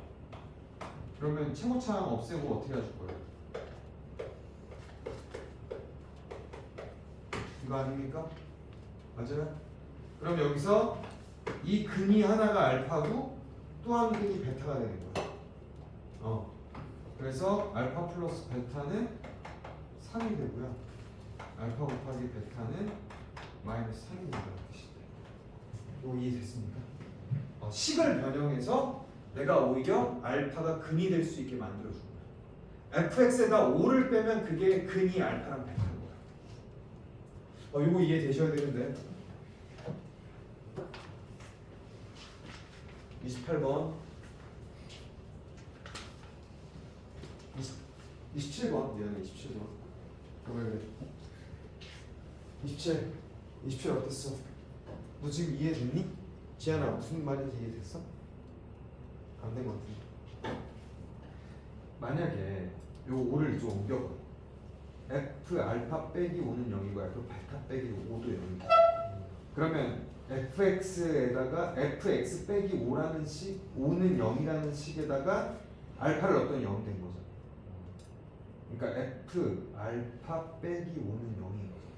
그러면 최고차항 없애고 어떻게 해줄 거예요? 이거 아닙니까? 맞아요? 그럼 여기서 이 근이 하나가 알파고 또 한 근이 베타가 되는 거야. 그래서 알파 플러스 베타는 3이 되고요. 알파 곱하기 베타는 마이너스 3이 된다는 뜻이에요. 이거 이해됐습니까? 식을 변형해서 내가 오히려 알파가 근이 될 수 있게 만들어준 거야. fx에다 5를 빼면 그게 근이 알파랑 베타인 거야. 이거 이해되셔야 되는데. 28번 27번 미안해. 27번 왜 그래? 27 어땠어? 너 지금 이해됐니? 지안아 무슨 말인지 이해됐어? 안 된 것 같은데. 만약에 요 5를 좀 옮겨봐. f 알파 빼기 5는 0이고 f 베타 빼기 5도 0이고. 그러면 fx에다가 fx 빼기 5라는 식 5는 0이라는 식에다가 알파를 넣었더니 0 된 거죠. 그러니까 f 알파 빼기 5는 0인 거죠.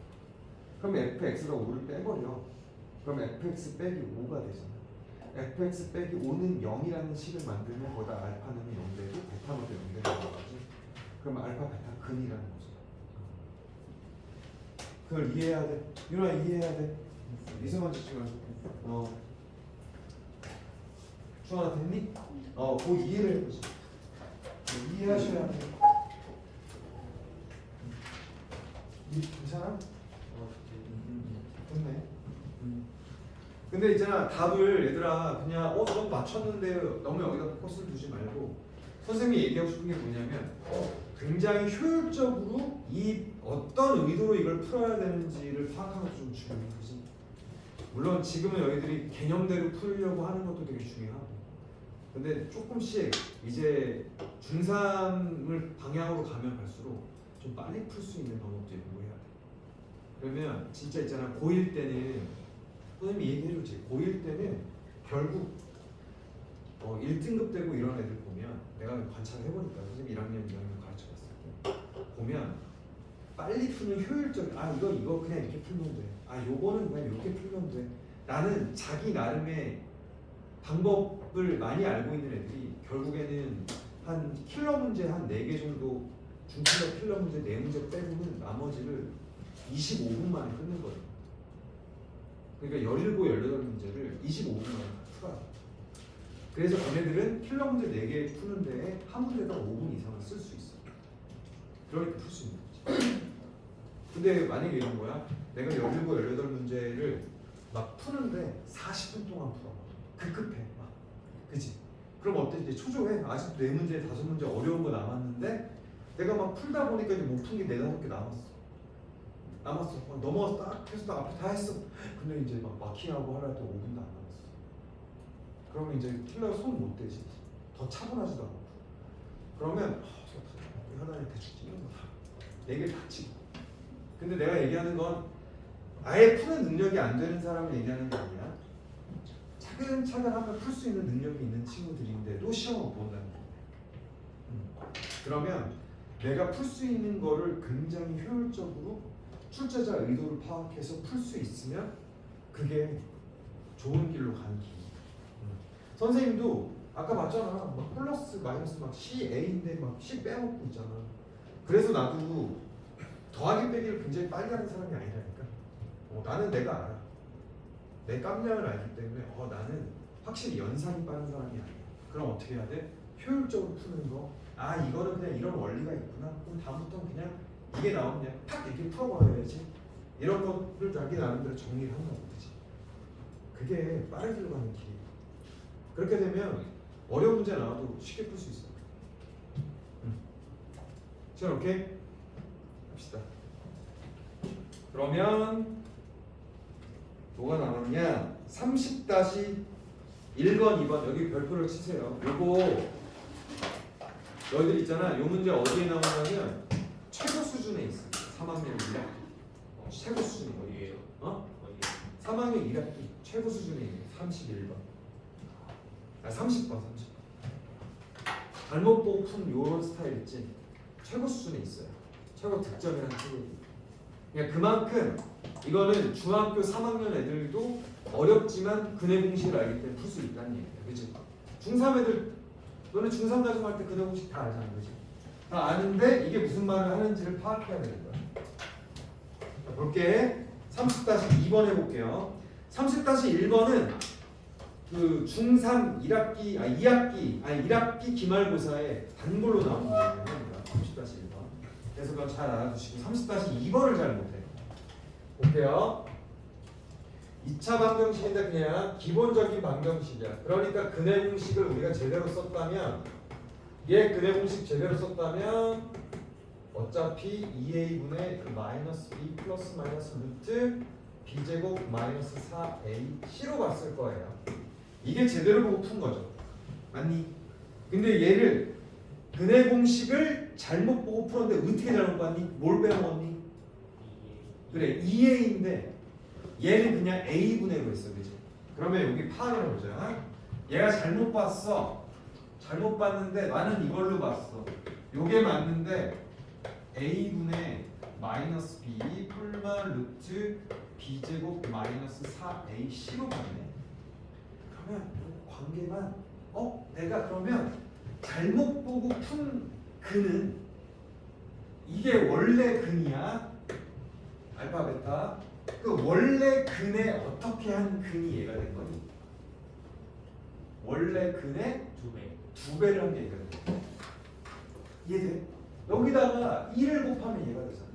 그럼 fx가 5를 빼버려. 그럼 fx 빼기 5가 되잖아. fx 빼기 5는 0이라는 식을 만들면 거기다 알파는 0 되고 베타는 0 되는 거지. 그럼 알파 베타 근이라는 거죠. 그걸 이해해야 돼. 윤아 이해해야 돼. 미세먼지 찍어. 주환아 됐니? 그 이해를 해보자. 이해하셔야 돼. 괜찮아? 됐네. 근데 있잖아 답을 얘들아 그냥 좀 맞췄는데 너무 여기다 포커스를 두지 말고 선생님이 얘기하고 싶은 게 뭐냐면 굉장히 효율적으로 이 어떤 의도로 이걸 풀어야 되는지를 파악하는 것도 좀 중요해. 그지? 물론 지금은 여기들이 개념대로 풀려고 하는 것도 되게 중요하고 근데 조금씩 이제 중3을 방향으로 가면 갈수록 좀 빨리 풀 수 있는 방법도 연구해야 돼. 그러면 진짜 있잖아 고1 때는 선생님이 얘기해줬지. 고1 때는 결국 1등급 되고 이런 애들 보면 내가 관찰을 해보니까 선생님 1학년, 2학년 가르쳐봤을 때 보면 빨리 푸는 효율적인 이거 그냥 이렇게 풀면 돼. 요거는 그냥 이렇게 풀면 돼. 라는 자기 나름의 방법을 많이 알고 있는 애들이 결국에는 한 킬러 문제 한 4개 정도 중킬러 킬러 문제 4문제 빼고는 나머지를 25분 만에 끝낸 거예요. 그러니까 17, 18문제를 25분 만에 다 풀어요. 그래서 걔네들은 킬러 문제 4개 푸는 데에 한 문제당 5분 이상을 쓸 수 있어. 그러니까 풀 수 있는 거지. 근데 만약에 이런 거야. 내가 17, 18문제를 막 푸는데 40분 동안 풀어. 급해. 막. 그치? 그럼 어때? 이제 초조해. 아직도 4문제, 5문제 어려운 거 남았는데 내가 막 풀다 보니까 이제 못 푼 게 4, 5개 남았어. 남았어. 넘어가서 딱 해서 딱 앞에 다 했어. 근데 이제 막 마킹하고 하려 때 5분도 안 남았어. 그러면 이제 킬러가 손 못 대지. 더 차분하지도 않고. 그러면 하나를 대충 찍는 거다. 4개를 다 치고. 근데 내가 얘기하는 건 아예 푸는 능력이 안 되는 사람을 얘기하는 게 아니야. 차근차근 하면 풀 수 있는 능력이 있는 친구들인데도 시험을 못 본다는 거야. 그러면 내가 풀 수 있는 거를 굉장히 효율적으로 출제자 의도를 파악해서 풀 수 있으면 그게 좋은 길로 가는 길이야. 선생님도 아까 봤잖아. 막 플러스 마이너스 막 CA인데 막 C 빼먹고 있잖아. 그래서 나도 더하기 빼기를 굉장히 빨리 하는 사람이 아니라니까. 나는 내가 알아. 내 깜냥을 알기 때문에 나는 확실히 연산이 빠른 사람이 아니야. 그럼 어떻게 해야 돼? 효율적으로 푸는 거. 아 이거는 그냥 이런 원리가 있구나. 그럼 다음부터는 그냥 이게 나오면 그냥 팍 이렇게 풀어버려야지. 이런 것들 자기 나름대로 정리를 한다고 그러지. 그게 빠른 길로 가는 길이야. 그렇게 되면 어려운 문제 나와도 쉽게 풀 수 있어. 자, 오케이? 합시다. 그러면 뭐가 남았냐? 30-1번, 2번 여기 별표를 치세요. 요거 너희들 있잖아. 요 문제 어디에 나오냐면 최고 수준에 있어. 3학년 1학기 최고 수준이 어디예요? 어디? 3학년 1학기 최고 수준에 있는 31번. 30번. 잘못 보고 푼 요런 스타일 있지. 최고 수준에 있어요. 최고 득점이라는 친구들. 그러니까 그만큼 이거는 중학교 3학년 애들도 어렵지만 근해 공식을 알기 때문에 풀 수 있다는 얘기야. 그치? 중3 애들 너는 중3 가정할 때 근해 공식 다 알잖아. 그치? 다 아는데 이게 무슨 말을 하는지를 파악해야 되는 거야. 자, 볼게. 30-2번 해볼게요. 30-1번은 그 중3 1학기 기말고사에 단골로 나오는 문제예요. 30-1번. 그래서 그건 잘 알아두시고 30-2번을 잘 못해. 볼게요. 2차 방정식인데 그냥 기본적인 방정식이야. 그러니까 근해 공식을 우리가 제대로 썼다면 얘 근해 공식 제대로 썼다면 어차피 2a분의 그 마이너스 b 플러스 마이너스 루트 b제곱 마이너스 4ac로 봤을 거예요. 이게 제대로 보고 푼 거죠. 맞니? 근데 얘를 근해 공식을 잘못 보고 풀었는데 어떻게 잘못 봤니? 뭘 빼먹었니? 그래 2a인데 얘는 그냥 a분의로 했어. 그치? 그러면 여기 파악을 해보자. 얘가 잘못 봤어. 잘못 봤는데 나는 이걸로 봤어. 요게 맞는데 a분의 마이너스 b 풀만 루트 b제곱 마이너스 4ac로 봤네. 그러면 관계만 내가 그러면 잘못 보고 푼 근은 이게 원래 근이야. 알파 베타. 그 원래 근에 어떻게 한 근이 얘가 된 거니? 원래 근의 2배를 한 게 얘가 돼. 이해돼? 여기다가 2를 곱하면 얘가 되잖아.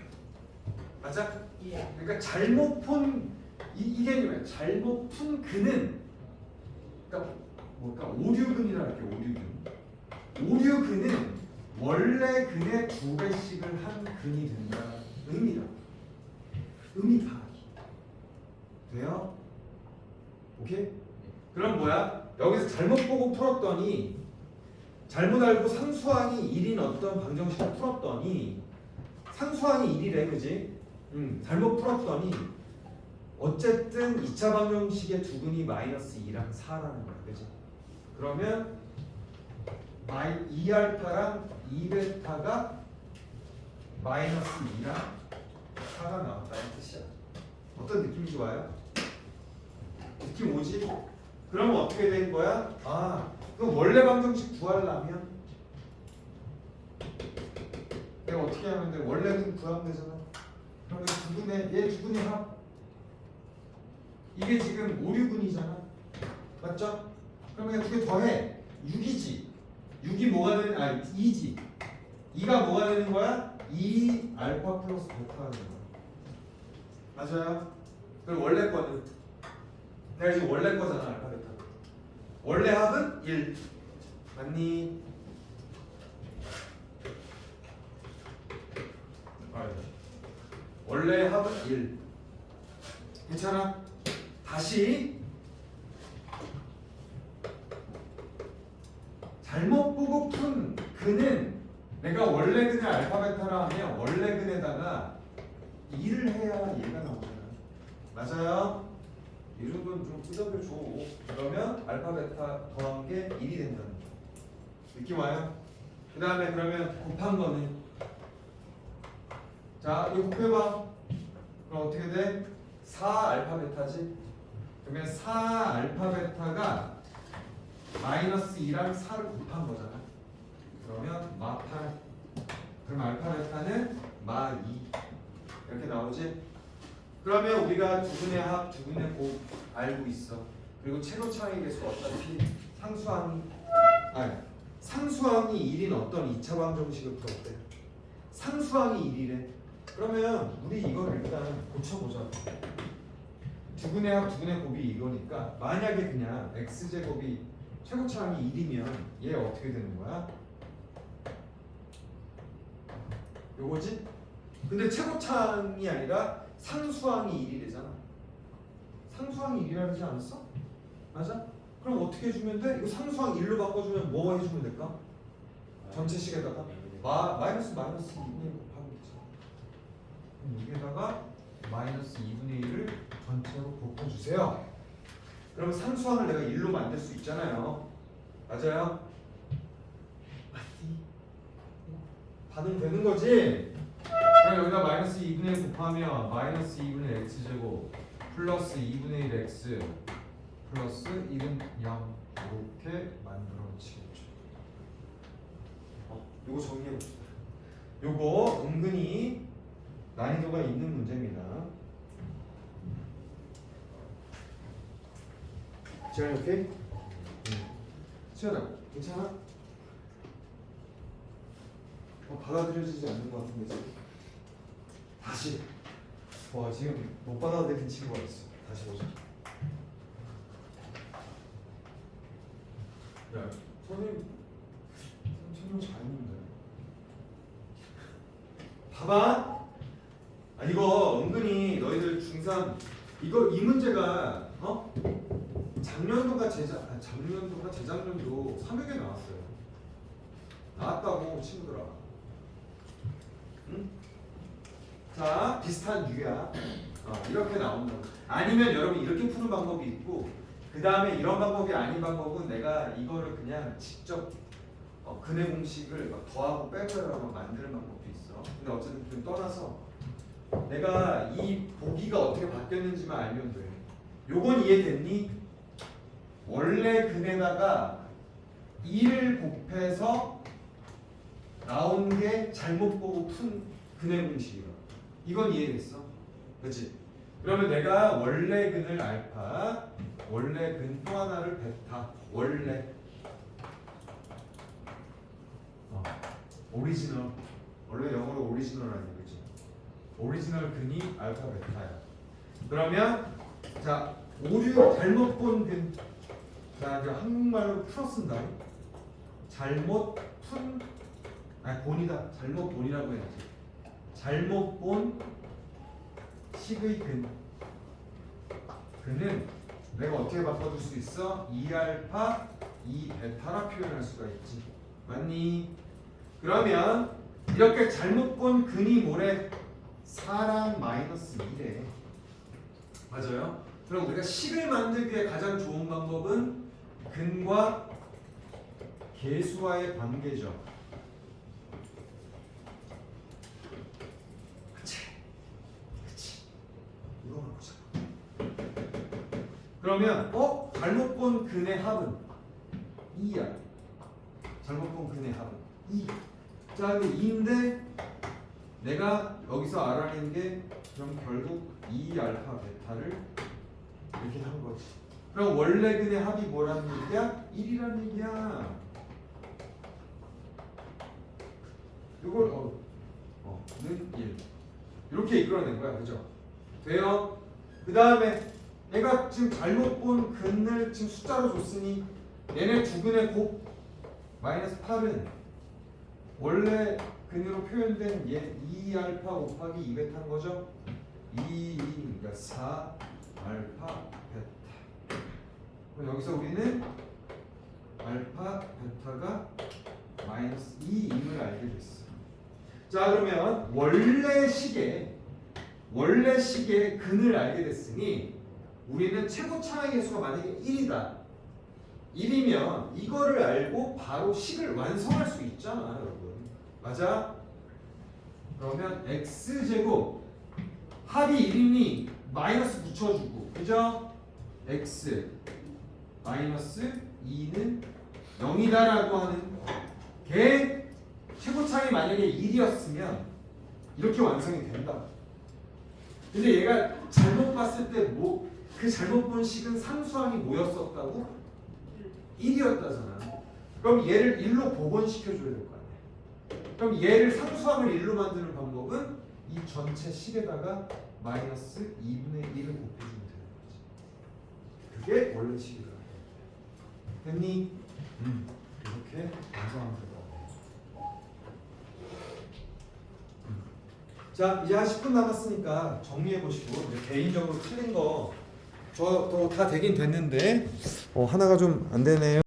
맞아? 그러니까 잘못 푼 이게 뭐야? 잘못 푼 근은 그러니까 오류근이라 할게. 오류근은 원래 근의 2배씩을 한 근이 된다는 의미다. 의미 파악이 돼요? 오케이? 그럼 뭐야? 여기서 잘못 보고 풀었더니 잘못 알고 상수항이 1인 어떤 방정식을 풀었더니 상수항이 1이래. 그지? 잘못 풀었더니 어쨌든 2차 방정식의 두 근이 마이너스 2랑 4라는 거야. 그지? 그러면 2알파랑 2베타가 마이너스 2랑 4가 나왔다는 뜻이야. 어떤 느낌이 좋아요? 느낌 오지? 그러면 어떻게 된 거야? 그럼 원래 방정식 구하려면 내가 어떻게 하면 돼? 원래는 구하면 되잖아. 그러면 얘 두 분의 합 이게 지금 5, 6분이잖아. 맞죠? 그러면 두 개 더해 6이지. 6이 뭐가 되는 2지. 2가 뭐가 되는 거야? 2 알파 플러스 베타가 되는 거야. 맞아요? 그리고 원래 거는 내가 지금 원래 거잖아. 알파 베타. 원래 합은 1. 맞니? 원래 합은 1. 괜찮아? 다시 잘못 보고 푼 근은 내가 원래 근을 알파 베타라 하면 원래 근에다가 2를 해야 얘가 나오잖아. 맞아요? 이 정도는 좀 끄덕여줘. 그러면 알파 베타 더한 게 1이 된다는 거. 느낌 와요? 그 다음에 그러면 곱한 거는 자 이거 곱해봐. 그럼 어떻게 돼? 4 알파 베타지? 그러면 4 알파 베타가 마이너스 2랑 4를 곱한 거잖아. 그러면 마 8. 그럼 알파 베타는 마 2. 이렇게 나오지? 그러면 우리가 두분의 합, 두분의 곱 알고 있어. 그리고 최고차항의 개수가 어차피 상수항이 1인 어떤 2차 방정식을 풀었대. 상수항이 1이래. 그러면 우리 이걸 일단 고쳐보자. 두분의 합, 두분의 곱이 이거니까 만약에 그냥 x제곱이 최고차항이 1이면 얘 어떻게 되는 거야? 요거지? 근데 최고차항이 아니라 상수항이 1이 되잖아. 상수항이 1이라 그러지 않았어? 맞아? 그럼 어떻게 해주면 돼? 이거 상수항 1로 바꿔주면 뭐 해주면 될까? 전체식에다가 마이너스 2분의 1 곱하면 되지. 그럼 여기에다가 마이너스 2분의 1을 전체로 곱해주세요. 그럼 상수항을 내가 1로 만들 수 있잖아요. 맞아요? 반응되는 거지? 그럼 여기다 마이너스 2분의 1 곱하면 마이너스 2분의 x제곱 플러스 2분의 1 x 플러스 1은 0 이렇게 만들어지겠죠. 요거 정리해봅시다. 요거 은근히 난이도가 있는 문제입니다. 지현이 오케이? 지현아 괜찮아? 받아들여지지 않는 것 같은데 지금. 다시. 와 지금 못 받아들이는 친구가 있어. 다시 보자. 야 선생님 잘 있는데. 봐봐. 이거 은근히 너희들 중3 이거 이 문제가 작년도가 재작년도 3회에 나왔어요. 나왔다고 친구들아. 응? 자 비슷한 유야. 이렇게 나온다고. 아니면 여러분 이렇게 푸는 방법이 있고 그 다음에 이런 방법이 아닌 방법은 내가 이거를 그냥 직접 근해 공식을 막 더하고 빼고라고 만드는 방법도 있어. 근데 어쨌든 좀 떠나서 내가 이 보기가 어떻게 바뀌었는지만 알면 돼. 요건 이해됐니? 원래 근에다가 2를 곱해서 나온 게 잘못 보고 푼 근해 공식이야. 이건 이해됐어? 그렇지? 그러면 내가 원래 근을 알파, 원래 근 또 하나를 베타, 원래 오리지널, 원래 영어로 오리지널이라는 얘기지. 오리지널 근이 알파 베타야. 그러면 자 오류 잘못 본 근, 자 이제 한국말로 풀어 쓴다. 잘못 푼 본이다. 잘못 본이라고 해야지. 잘못 본 식의 근은 내가 어떻게 바꿔줄 수 있어? 2알파, 2베타라 표현할 수가 있지. 맞니? 그러면 이렇게 잘못 본 근이 뭐래? 4랑 마이너스 2래. 맞아요? 그럼 우리가 식을 만들기 위해 가장 좋은 방법은 근과 계수와의 관계죠. 그치. 이거만 보자. 그러면 잘못 본 근의 합은 2야. 잘못 본 근의 합은 2. 자, 2인데 내가 여기서 알아낸 게 그럼 결국 2알파 베타를 이렇게 한 거지. 그럼 원래 근의 합이 뭐라는 얘기야? 1이라는 얘기야. 이걸 는 1 이렇게 이끌어낸 거야. 그죠? 돼요? 그 다음에 내가 지금 잘못 본 근을 지금 숫자로 줬으니 얘네 두 근의 곱 마이너스 8은 원래 근으로 표현된 얘 2알파 곱하기 2베타인 거죠? 2, 그러니까 4 알파 베타. 그럼 여기서 우리는 알파 베타가 마이너스 2임을 알게 됐어. 자, 그러면 원래 식의 근을 알게 됐으니 우리는 최고 차항의 개수가 만약에 1이다. 1이면 이거를 알고 바로 식을 완성할 수 있잖아, 여러분. 맞아? 그러면 x제곱 합이 1이니 마이너스 붙여주고, 그죠? x 마이너스 2는 0이다라고 하는 게 최고차이 만약에 1이었으면 이렇게 완성이 된다. 근데 얘가 잘못 봤을 때 그 잘못 본 식은 상수항이 뭐였었다고? 1이었다잖아. 그럼 얘를 1로 복원시켜줘야 될 거 아니야. 그럼 얘를 상수항을 1로 만드는 방법은 이 전체 식에다가 마이너스 2분의 1을 곱해주면 되는 거지. 그게 원래 식이다. 됐니? 이렇게 완성하면 될 것 같아. 자, 이제 한 10분 남았으니까 정리해 보시고 이제 개인적으로 틀린 거 저도 다 되긴 됐는데 하나가 좀 안 되네요.